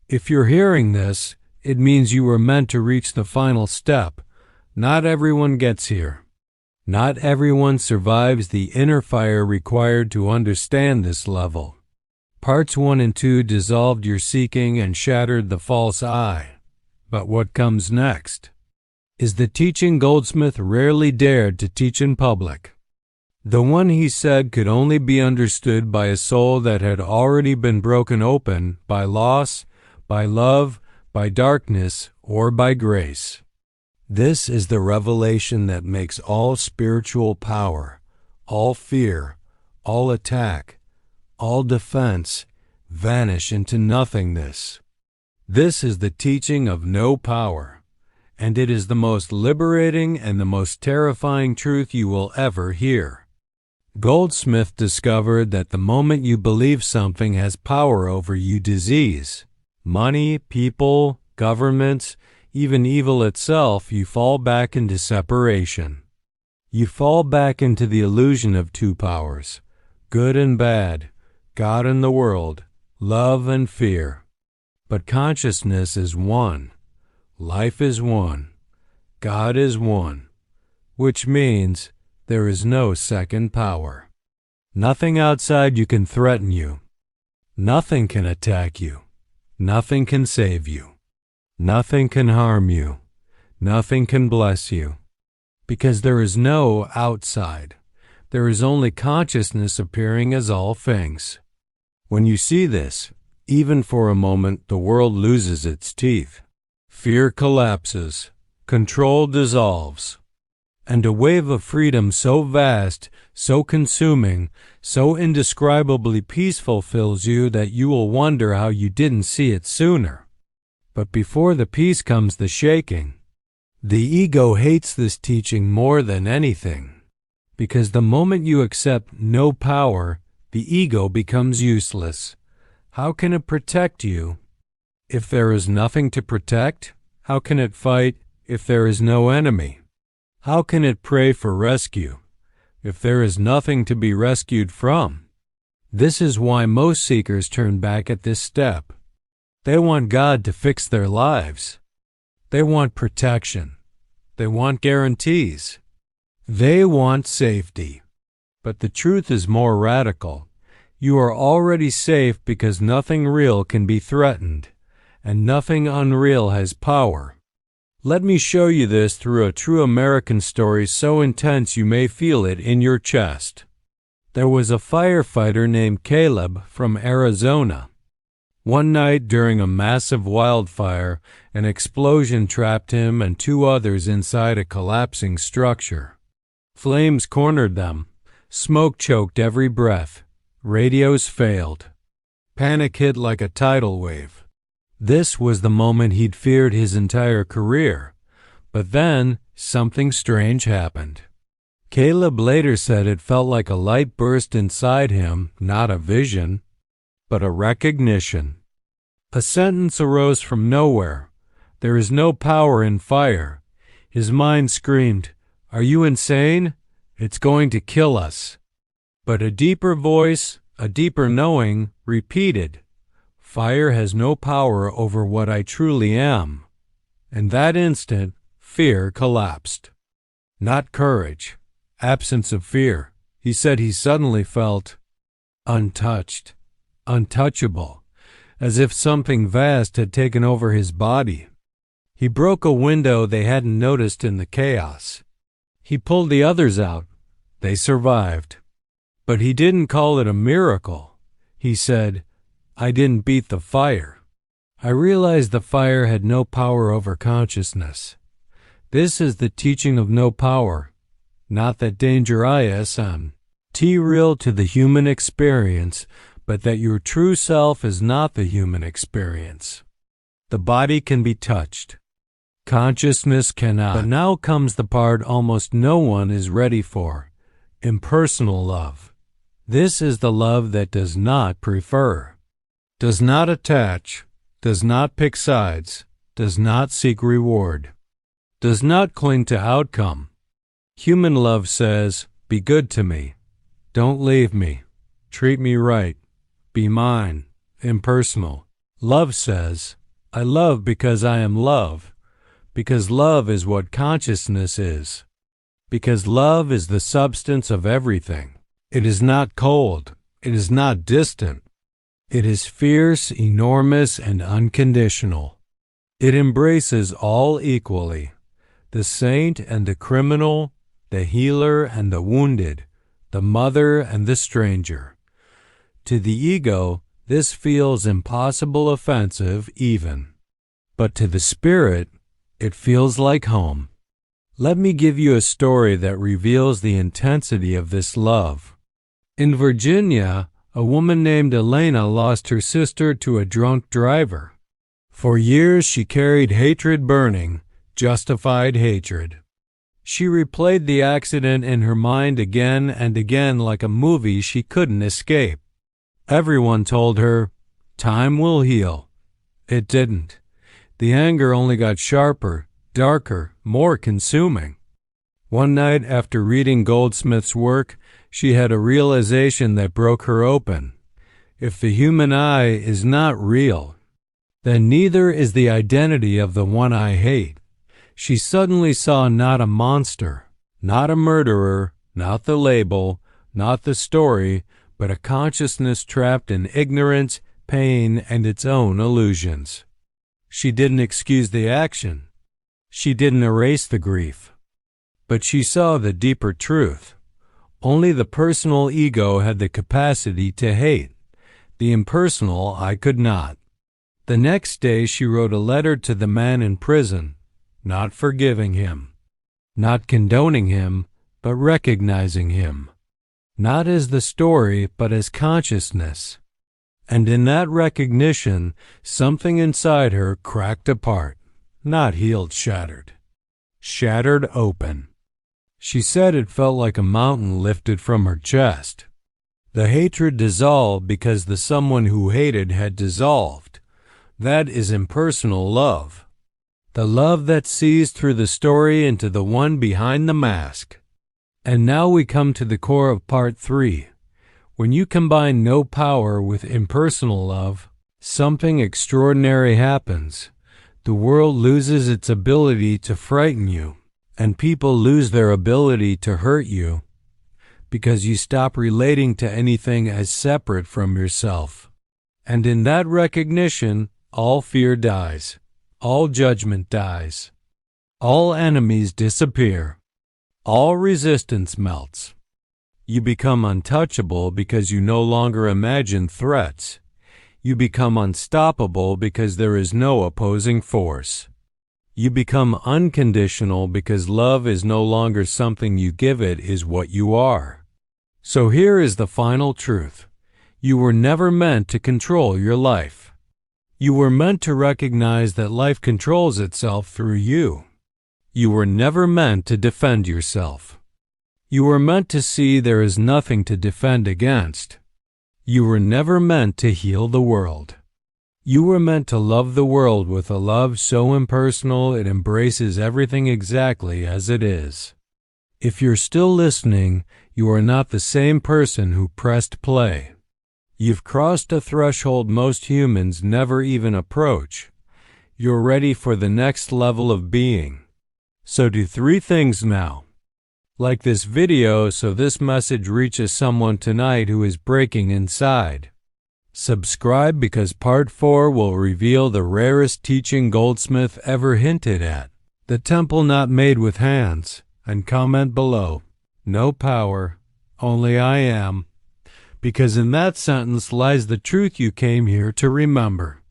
If you're hearing this, it means you were meant to reach the final step. Not everyone gets here. Not everyone survives the inner fire required to understand this level. Parts 1 and 2 dissolved your seeking and shattered the false I. But what comes next is the teaching Goldsmith rarely dared to teach in public. The one he said could only be understood by a soul that had already been broken open by loss, by love, by darkness, or by grace. This is the revelation that makes all spiritual power, all fear, all attack, all defense vanish into nothingness. This is the teaching of no power, and it is the most liberating and the most terrifying truth you will ever hear. Goldsmith discovered that the moment you believe something has power over you, disease, money, people, governments, even evil itself, you fall back into separation. You fall back into the illusion of two powers, good and bad, God and the world, love and fear. But consciousness is one, life is one, God is one, which means there is no second power. Nothing outside you can threaten you. Nothing can attack you. Nothing can save you. Nothing can harm you. Nothing can bless you. Because there is no outside. There is only consciousness appearing as all things. When you see this, even for a moment, the world loses its teeth. Fear collapses. Control dissolves. And a wave of freedom so vast, so consuming, so indescribably peaceful fills you that you will wonder how you didn't see it sooner. But before the peace comes the shaking. The ego hates this teaching more than anything, because the moment you accept no power, the ego becomes useless. How can it protect you if there is nothing to protect? How can it fight if there is no enemy? How can it pray for rescue if there is nothing to be rescued from? This is why most seekers turn back at this step. They want God to fix their lives. They want protection. They want guarantees. They want safety. But the truth is more radical. You are already safe because nothing real can be threatened, and nothing unreal has power. Let me show you this through a true American story so intense you may feel it in your chest. There was a firefighter named Caleb from Arizona. One night during a massive wildfire, an explosion trapped him and two others inside a collapsing structure. Flames cornered them. Smoke choked every breath. Radios failed. Panic hit like a tidal wave. This was the moment he'd feared his entire career. But then, something strange happened. Caleb later said it felt like a light burst inside him, not a vision, but a recognition. A sentence arose from nowhere. There is no power in fire. His mind screamed, "Are you insane? It's going to kill us." But a deeper voice, a deeper knowing, repeated, "Fire has no power over what I truly am." In that instant, fear collapsed. Not courage, absence of fear. He said he suddenly felt untouched, untouchable, as if something vast had taken over his body. He broke a window they hadn't noticed in the chaos. He pulled the others out. They survived. But he didn't call it a miracle. He said, "I didn't beat the fire. I realized the fire had no power over consciousness." This is the teaching of no power, not that danger ism, real to the human experience, but that your true self is not the human experience. The body can be touched. Consciousness cannot. But now comes the part almost no one is ready for, impersonal love. This is the love that does not prefer, does not attach, does not pick sides, does not seek reward, does not cling to outcome. Human love says, "Be good to me. Don't leave me. Treat me right. Be mine." Impersonal. Love says, I love because I am love, because love is what consciousness is, because love is the substance of everything. It is not cold. It is not distant. It is fierce, enormous, and unconditional. It embraces all equally, the saint and the criminal, the healer and the wounded, the mother and the stranger. To the ego, this feels impossible, offensive, even. But to the spirit, it feels like home. Let me give you a story that reveals the intensity of this love. In Virginia, a woman named Elena lost her sister to a drunk driver. For years she carried hatred burning, justified hatred. She replayed the accident in her mind again and again like a movie she couldn't escape. Everyone told her, time will heal. It didn't. The anger only got sharper, darker, more consuming. One night after reading Goldsmith's work, she had a realization that broke her open. If the human I is not real, then neither is the identity of the one I hate. She suddenly saw not a monster, not a murderer, not the label, not the story, but a consciousness trapped in ignorance, pain, and its own illusions. She didn't excuse the action. She didn't erase the grief. But she saw the deeper truth. Only the personal ego had the capacity to hate. The impersonal I could not. The next day she wrote a letter to the man in prison, not forgiving him, not condoning him, but recognizing him, not as the story, but as consciousness. And in that recognition, something inside her cracked apart, not healed, shattered. Shattered open. She said it felt like a mountain lifted from her chest. The hatred dissolved because the someone who hated had dissolved. That is impersonal love. The love that sees through the story into the one behind the mask. And now we come to the core of part 3. When you combine no power with impersonal love, something extraordinary happens. The world loses its ability to frighten you, and people lose their ability to hurt you, because you stop relating to anything as separate from yourself. And in that recognition, all fear dies, all judgment dies, all enemies disappear, all resistance melts. You become untouchable because you no longer imagine threats. You become unstoppable because there is no opposing force. You become unconditional because love is no longer something you give, it is what you are. So here is the final truth. You were never meant to control your life. You were meant to recognize that life controls itself through you. You were never meant to defend yourself. You were meant to see there is nothing to defend against. You were never meant to heal the world. You were meant to love the world with a love so impersonal it embraces everything exactly as it is. If you're still listening, you are not the same person who pressed play. You've crossed a threshold most humans never even approach. You're ready for the next level of being. So do 3 things now. Like this video so this message reaches someone tonight who is breaking inside. Subscribe because part 4 will reveal the rarest teaching Goldsmith ever hinted at, the temple not made with hands, and comment below, no power, only I am, because in that sentence lies the truth you came here to remember.